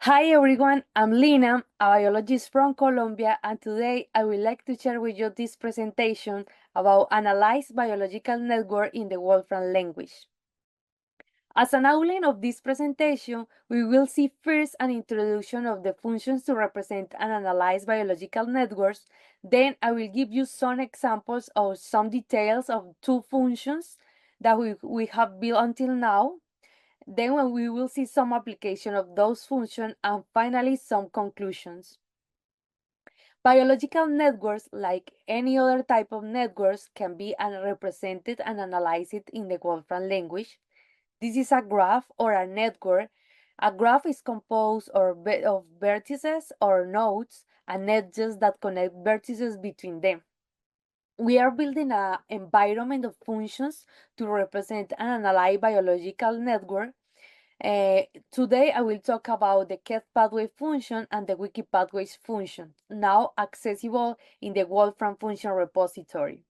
Hi everyone, I'm Lina, a biologist from Colombia, and today I would like to share with you this presentation about analyze biological network in the Wolfram language. As an outline of this presentation, we will see first an introduction of the functions to represent and analyze biological networks. Then I will give you some examples of some details of two functions that we have built until now. Then we will see some application of those functions and finally some conclusions. Biological networks, like any other type of networks, can be represented and analyzed in the Wolfram language. This is a graph or a network. A graph is composed of vertices or nodes and edges that connect vertices between them. We are building an environment of functions to represent and analyze biological network. Today I will talk about the KEGG pathway function and the wiki pathways function, now accessible in the Wolfram Function Repository.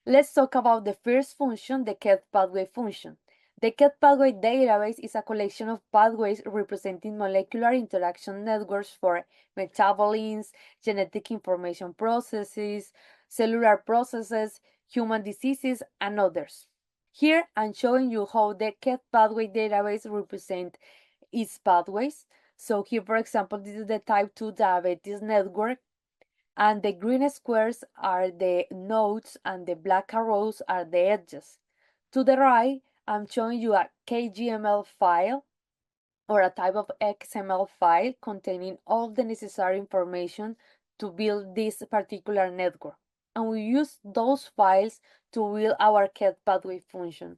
Let's talk about the first function, the KEGG pathway function. The KEGG pathway database is a collection of pathways representing molecular interaction networks for metabolites, genetic information processes, cellular processes, human diseases, and others. Here I'm showing you how the KEGG pathway database represents its pathways. So here, for example, this is the type 2 diabetes network, and the green squares are the nodes and the black arrows are the edges. To the right, I'm showing you a KGML file or a type of XML file containing all the necessary information to build this particular network. And we use those files to build our KEGG pathway function.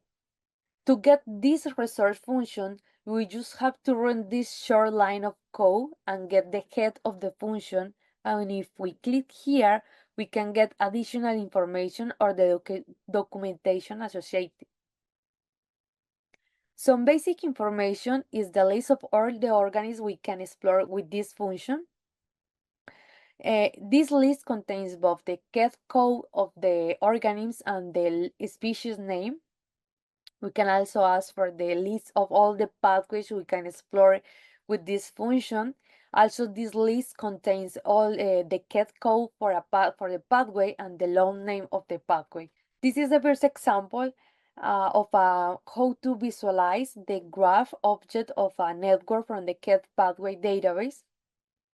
To get this resource function, we just have to run this short line of code and get the head of the function. And if we click here, we can get additional information or the documentation associated. Some basic information is the list of all the organisms we can explore with this function. This list contains both the KEGG code of the organisms and the species name. We can also ask for the list of all the pathways we can explore with this function. Also, this list contains all the KEGG code for the pathway and the long name of the pathway. This is the first example of how to visualize the graph object of a network from the KEGG pathway database.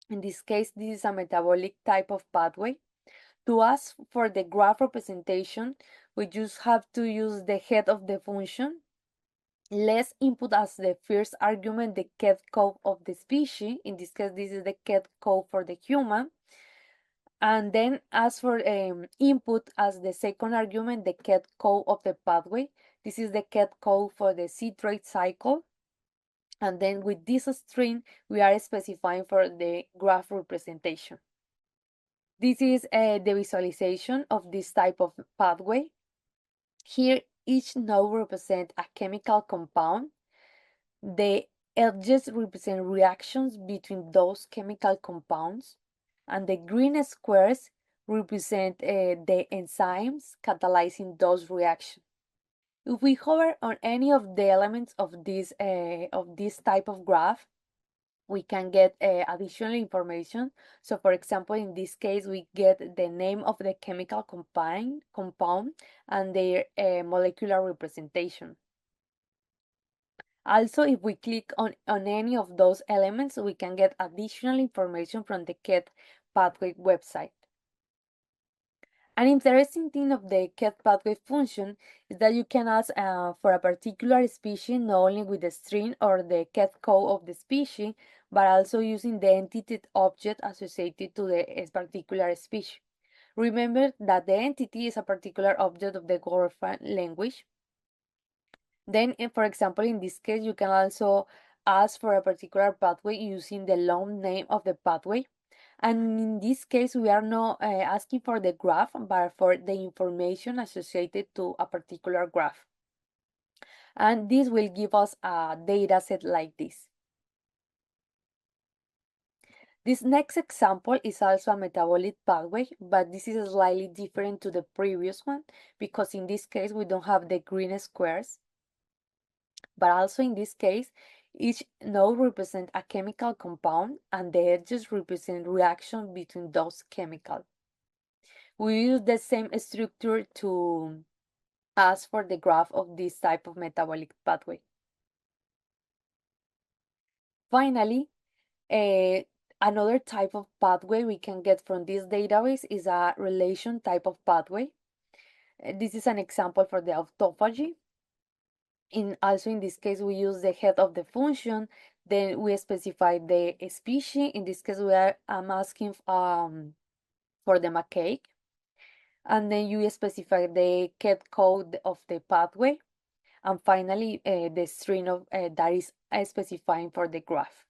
In this case, this is a metabolic type of pathway. To ask for the graph representation, we just have to use the head of the function. Let's input as the first argument the KEGG code of the species. In this case, this is the KEGG code for the human. And then ask for input as the second argument the KEGG code of the pathway. This is the KEGG code for the citrate cycle. And then with this string, we are specifying for the graph representation. This is the visualization of this type of pathway. Here, each node represents a chemical compound. The edges represent reactions between those chemical compounds, and the green squares represent the enzymes catalyzing those reactions. If we hover on any of the elements of this type of graph, we can get additional information. So for example, in this case, we get the name of the chemical compound and their molecular representation. Also, if we click on any of those elements, we can get additional information from the KEGG pathway website. An interesting thing of the KEGG pathway function is that you can ask for a particular species not only with the string or the KEGG code of the species, but also using the entity object associated to the particular species. Remember that the entity is a particular object of the Wolfram language. Then, for example, in this case, you can also ask for a particular pathway using the long name of the pathway. And in this case, we are not asking for the graph, but for the information associated to a particular graph. And this will give us a data set like this. This next example is also a metabolic pathway, but this is slightly different to the previous one because in this case, we don't have the green squares. But also in this case, Each node represents a chemical compound, and the edges represent reaction between those chemicals. We use the same structure to ask for the graph of this type of metabolic pathway. Finally, another type of pathway we can get from this database is a relation type of pathway. This is an example for the autophagy. Also in this case, we use the head of the function, then we specify the species. In this case, I'm asking for the macaque. And then you specify the KEGG code of the pathway. And finally, the string of that is specifying for the graph.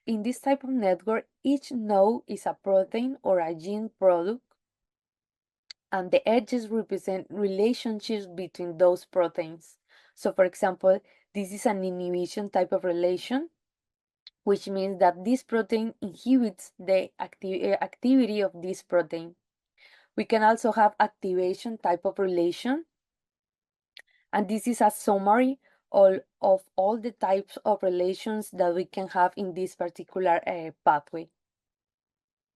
In this type of network, each node is a protein or a gene product, and the edges represent relationships between those proteins. So for example, this is an inhibition type of relation, which means that this protein inhibits the activity of this protein. We can also have activation type of relation, and this is a summary of all the types of relations that we can have in this particular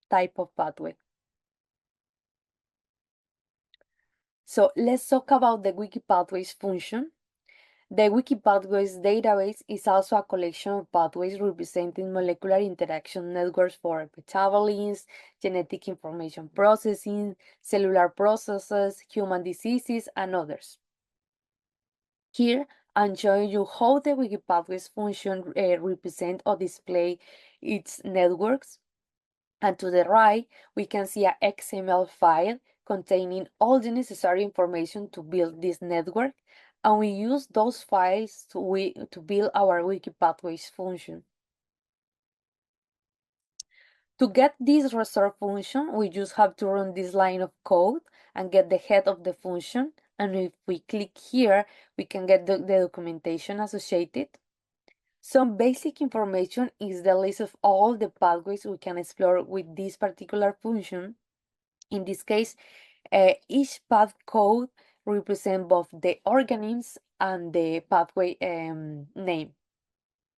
type of pathway. So let's talk about the Wikipathways function. The Wikipathways database is also a collection of pathways representing molecular interaction networks for metabolism, genetic information processing, cellular processes, human diseases, and others. Here, I'm showing you how the Wikipathways function represent or display its networks. And to the right, we can see an XML file containing all the necessary information to build this network. And we use those files to build our Wikipathways function. To get this reserve function, we just have to run this line of code and get the head of the function. And if we click here, we can get the documentation associated. Some basic information is the list of all the pathways we can explore with this particular function. In this case, each path code represents both the organisms and the pathway name.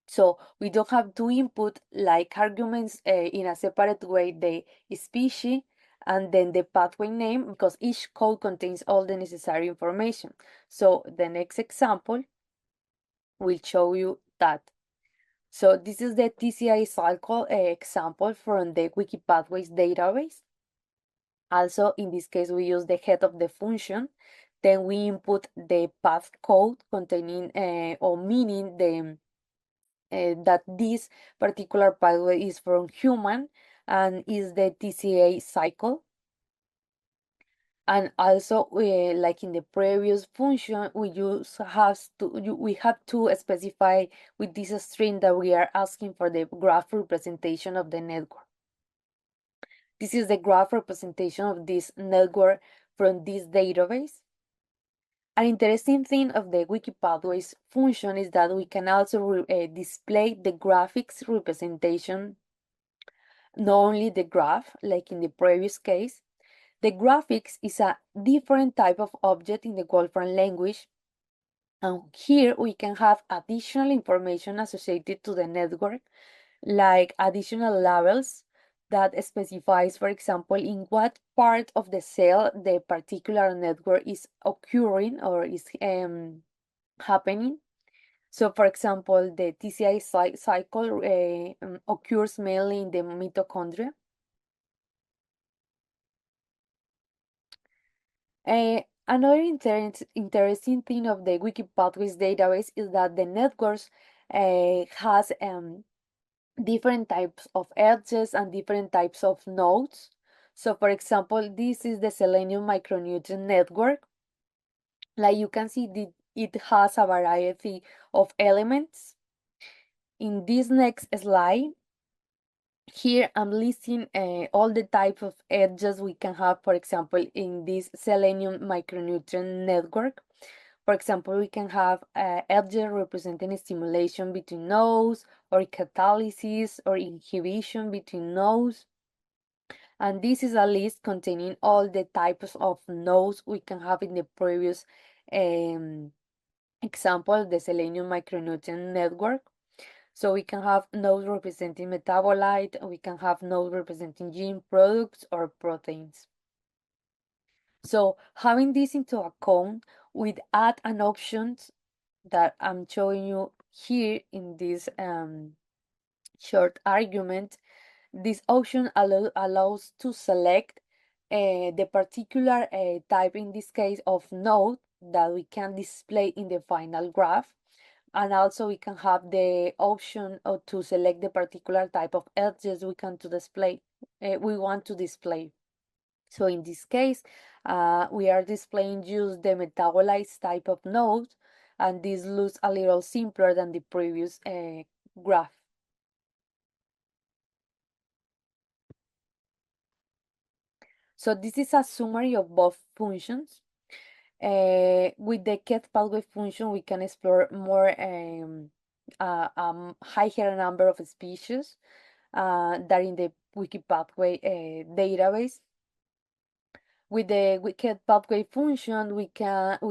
So we don't have to input like arguments in a separate way the species and then the pathway name, because each code contains all the necessary information. So the next example will show you that. So this is the TCI cycle example from the Wikipathways database. Also, in this case, we use the head of the function. Then we input the path code containing or meaning that this particular pathway is from human and is the TCA cycle. And also, like in the previous function, we have to specify with this string that we are asking for the graph representation of the network. This is the graph representation of this network from this database. An interesting thing of the Wikipathways function is that we can also display the graphics representation, not only the graph, like in the previous case. The graphics is a different type of object in the Wolfram language, and here we can have additional information associated to the network, like additional labels that specifies, for example, in what part of the cell the particular network is occurring or is happening. So, for example, the TCI cycle occurs mainly in the mitochondria. Another interesting thing of the Wikipathways database is that the networks has different types of edges and different types of nodes. So for example, this is the selenium micronutrient network. Like you can see, it has a variety of elements. In this next slide, here I'm listing all the types of edges we can have, for example, in this selenium micronutrient network. For example, we can have edges representing stimulation between nodes, or catalysis or inhibition between nodes. And this is a list containing all the types of nodes we can have in the previous Example, the selenium micronutrient network. So we can have nodes representing metabolite, we can have nodes representing gene products or proteins. So having this into account, we add an options that I'm showing you here in this short argument. This option allows to select the particular type, in this case of node, that we can display in the final graph. And also we can have the option to select the particular type of edges we can to display, we want to display. So in this case, we are displaying just the metabolites type of node, and this looks a little simpler than the previous graph. So this is a summary of both functions. With the KEGG pathway function, we can explore more higher number of species that in the wiki pathway database. With the KEGG pathway function, we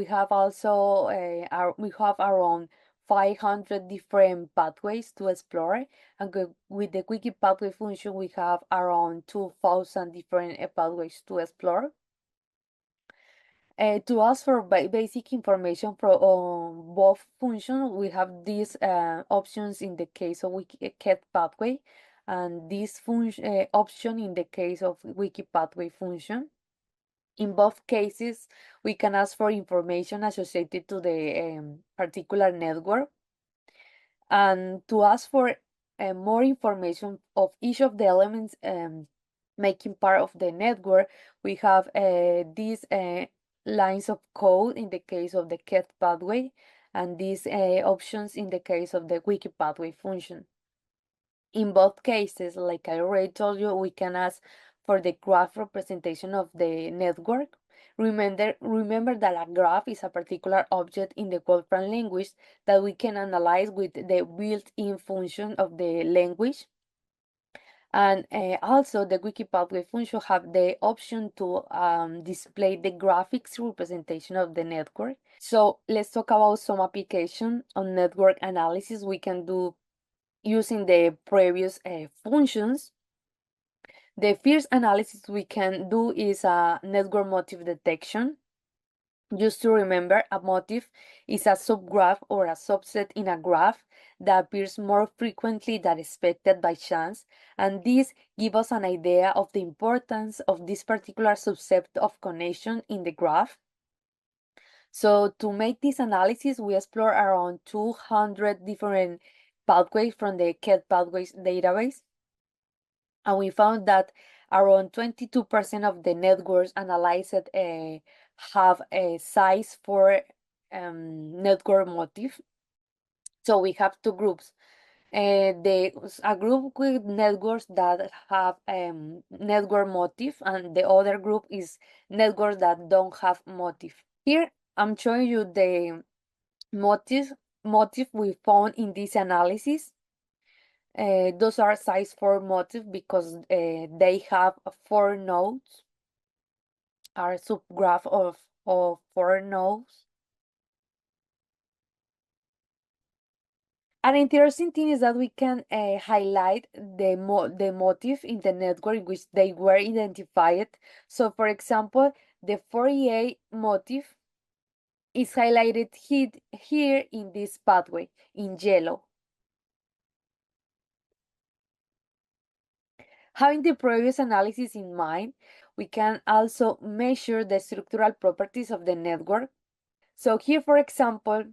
have also we have around 500 different pathways to explore, and with the wiki pathway function, we have around 2,000 different pathways to explore. To ask for basic information on both functions, we have these options in the case of KEGG pathway, and this option in the case of wiki pathway function. In both cases, we can ask for information associated to the particular network. And to ask for more information of each of the elements making part of the network, we have these lines of code in the case of the KEGG pathway, and these options in the case of the wiki pathway function. In both cases, like I already told you, we can ask for the graph representation of the network. Remember that a graph is a particular object in the Wolfram language that we can analyze with the built-in function of the language. And also the wiki pathway function have the option to display the graphics representation of the network. So let's talk about some application on network analysis we can do using the previous functions. The first analysis we can do is a network motif detection. Just to remember, a motif is a subgraph or a subset in a graph that appears more frequently than expected by chance, and this gives us an idea of the importance of this particular subset of connection in the graph. So to make this analysis, we explore around 200 different pathways from the KEGG pathways database, and we found that around 22% of the networks analyzed have a size for network motif. So we have two groups. A group with networks that have network motif, and the other group is networks that don't have motif. Here I'm showing you the motif we found in this analysis. Those are size 4 motifs because they have 4 nodes, are subgraph of 4 nodes. An interesting thing is that we can highlight the motif in the network in which they were identified. So for example, the 48 motif is highlighted here in this pathway in yellow. Having the previous analysis in mind, we can also measure the structural properties of the network. So here, for example,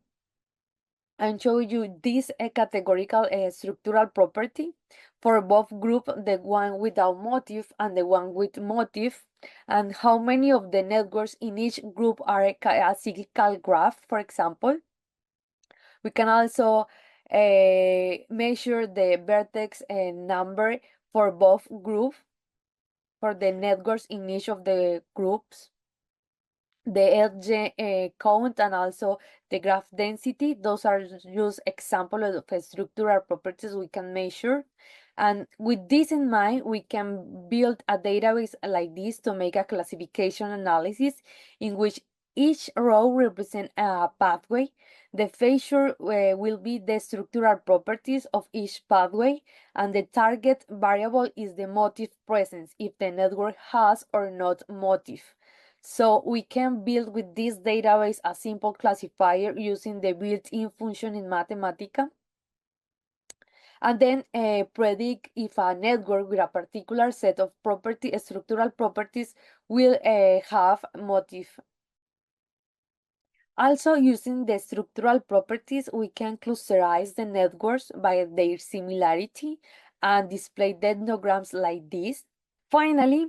I'm showing you this categorical structural property for both group, the one without motif and the one with motif, and how many of the networks in each group are a cyclical graph, for example. We can also measure the vertex number for both groups, for the networks in each of the groups, the edge count, and also the graph density. Those are just examples of structural properties we can measure. And with this in mind, we can build a database like this to make a classification analysis in which each row represents a pathway The feature will be the structural properties of each pathway, and the target variable is the motif presence, if the network has or not motif. So we can build with this database a simple classifier using the built-in function in Mathematica, and then predict if a network with a particular set of structural properties will have motif. Also, using the structural properties, we can clusterize the networks by their similarity and display dendrograms like this. Finally,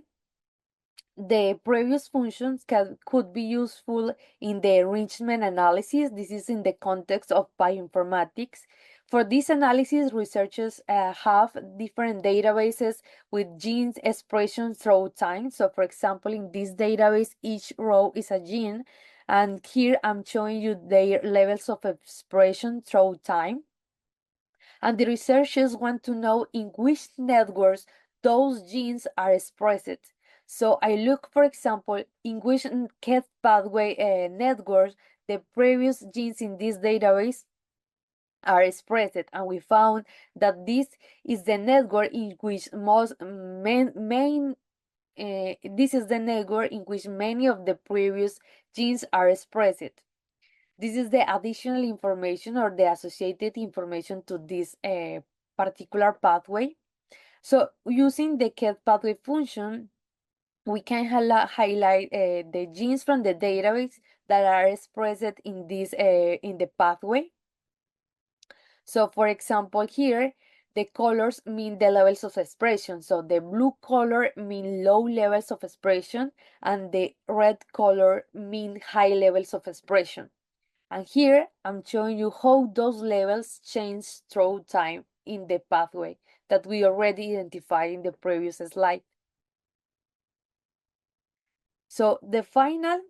the previous functions could be useful in the enrichment analysis. This is in the context of bioinformatics. For this analysis, researchers have different databases with genes expression through time. So for example, in this database, each row is a gene. And here I'm showing you their levels of expression through time. And the researchers want to know in which networks those genes are expressed. So I look, for example, in which KEGG pathway networks the previous genes in this database are expressed, and we found that this is the network in which this is the network in which many of the previous genes are expressed. This is the additional information or the associated information to this particular pathway. So using the KEGG pathway function, we can highlight the genes from the database that are expressed in this in the pathway. So for example, here the colors mean the levels of expression. So the blue color mean low levels of expression, and the red color mean high levels of expression. And here I'm showing you how those levels change through time in the pathway that we already identified in the previous slide. So the final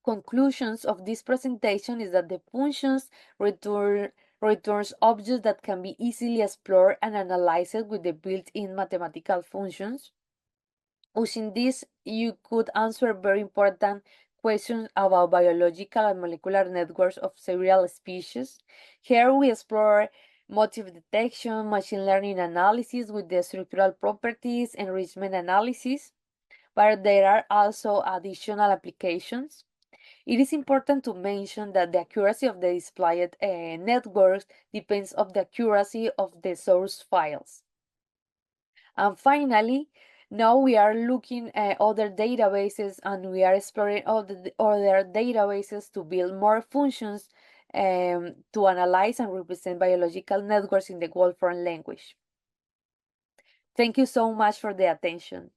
conclusions of this presentation is that the functions returns objects that can be easily explored and analyzed with the built-in mathematical functions. Using this, you could answer very important questions about biological and molecular networks of several species. Here we explore motif detection, machine learning analysis with the structural properties, enrichment analysis, but there are also additional applications. It is important to mention that the accuracy of the displayed networks depends on the accuracy of the source files. And finally, now we are looking at other databases, and we are exploring other databases to build more functions to analyze and represent biological networks in the Wolfram language. Thank you so much for the attention.